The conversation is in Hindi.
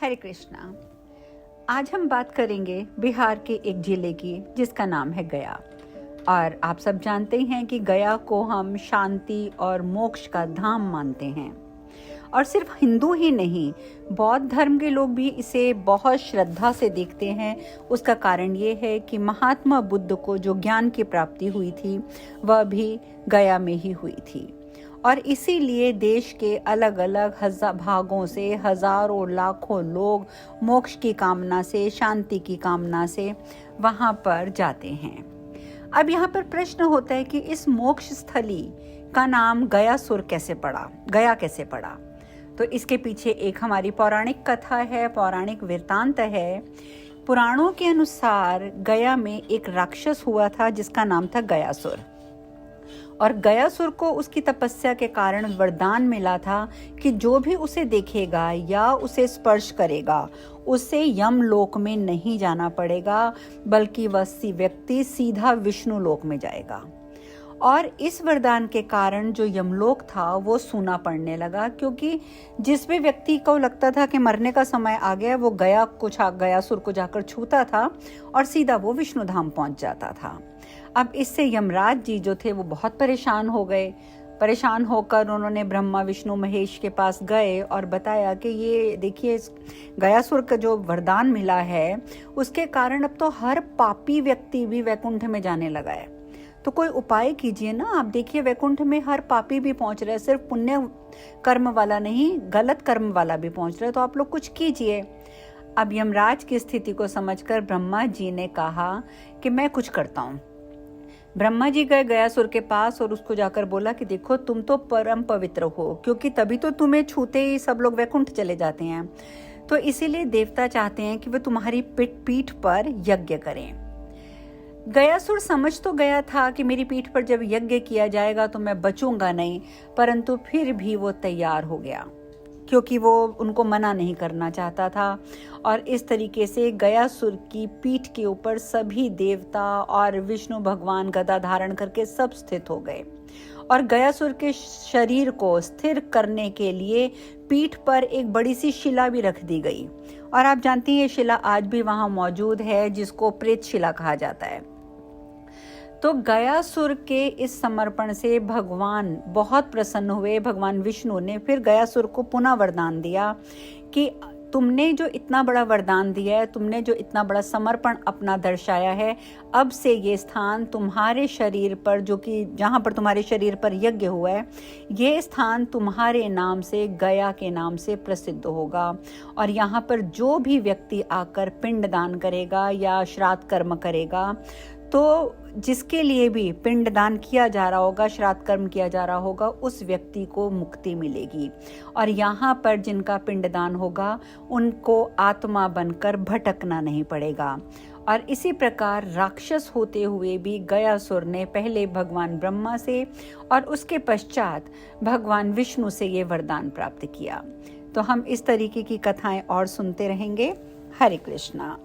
हरे कृष्णा। आज हम बात करेंगे बिहार के एक जिले की जिसका नाम है गया। और आप सब जानते हैं कि गया को हम शांति और मोक्ष का धाम मानते हैं। और सिर्फ हिंदू ही नहीं, बौद्ध धर्म के लोग भी इसे बहुत श्रद्धा से देखते हैं। उसका कारण ये है कि महात्मा बुद्ध को जो ज्ञान की प्राप्ति हुई थी वह भी गया में ही हुई थी। और इसीलिए देश के अलग अलग भागों से हजारों लाखों लोग मोक्ष की कामना से, शांति की कामना से वहाँ पर जाते हैं। अब यहाँ पर प्रश्न होता है कि इस मोक्ष स्थली का नाम गयासुर कैसे पड़ा, गया कैसे पड़ा। तो इसके पीछे एक हमारी पौराणिक कथा है, पौराणिक वृत्तांत है। पुराणों के अनुसार गया में एक राक्षस हुआ था जिसका नाम था गयासुर। और गयासुर को उसकी तपस्या के कारण वरदान मिला था कि जो भी उसे देखेगा या उसे स्पर्श करेगा उसे यमलोक में नहीं जाना पड़ेगा, बल्कि वह व्यक्ति सीधा विष्णु लोक में जाएगा। और इस वरदान के कारण जो यमलोक था वो सूना पड़ने लगा, क्योंकि जिस भी व्यक्ति को लगता था कि मरने का समय आ गया वो गयासुर को जाकर छूता था और सीधा वो विष्णु धाम पहुंच जाता था। अब इससे यमराज जी जो थे वो बहुत परेशान हो गए। परेशान होकर उन्होंने ब्रह्मा विष्णु महेश के पास गए और बताया कि ये देखिए, गयासुर का जो वरदान मिला है उसके कारण अब तो हर पापी व्यक्ति भी वैकुंठ में जाने लगा है, तो कोई उपाय कीजिए ना। आप देखिए वैकुंठ में हर पापी भी पहुंच रहा है, सिर्फ पुण्य कर्म वाला नहीं, गलत कर्म वाला भी पहुंच रहा है, तो आप लोग कुछ कीजिए। अब यमराज की स्थिति को समझकर ब्रह्मा जी ने कहा कि मैं कुछ करता हूँ। ब्रह्मा जी गए गयासुर के पास और उसको जाकर बोला कि देखो, तुम तो परम पवित्र हो, क्योंकि तभी तो तुम्हें छूते ही सब लोग वैकुंठ चले जाते हैं। तो इसीलिए देवता चाहते हैं कि वे तुम्हारी पीठ पर यज्ञ करें। गयासुर समझ तो गया था कि मेरी पीठ पर जब यज्ञ किया जाएगा तो मैं बचूंगा नहीं, परंतु फिर भी वो तैयार हो गया, क्योंकि वो उनको मना नहीं करना चाहता था। और इस तरीके से गयासुर की पीठ के ऊपर सभी देवता और विष्णु भगवान गदा धारण करके सब स्थित हो गए। और गयासुर के शरीर को स्थिर करने के लिए पीठ पर एक बड़ी सी शिला भी रख दी गई। और आप जानती हैं ये शिला आज भी वहां मौजूद है, जिसको प्रेत शिला कहा जाता है। तो गयासुर के इस समर्पण से भगवान बहुत प्रसन्न हुए। भगवान विष्णु ने फिर गयासुर को पुनः वरदान दिया कि तुमने जो इतना बड़ा वरदान दिया है, तुमने जो इतना बड़ा समर्पण अपना दर्शाया है, अब से ये स्थान तुम्हारे शरीर पर, जो कि जहाँ पर तुम्हारे शरीर पर यज्ञ हुआ है, ये स्थान तुम्हारे नाम से, गया के नाम से प्रसिद्ध होगा। और यहाँ पर जो भी व्यक्ति आकर पिंड दान करेगा या श्राद्ध कर्म करेगा, तो जिसके लिए भी पिंड दान किया जा रहा होगा, श्राद्ध कर्म किया जा रहा होगा, उस व्यक्ति को मुक्ति मिलेगी। और यहाँ पर जिनका पिंड दान होगा उनको आत्मा बनकर भटकना नहीं पड़ेगा। और इसी प्रकार राक्षस होते हुए भी गयासुर ने पहले भगवान ब्रह्मा से और उसके पश्चात भगवान विष्णु से ये वरदान प्राप्त किया। तो हम इस तरीके की कथाएं और सुनते रहेंगे। हरे कृष्णा।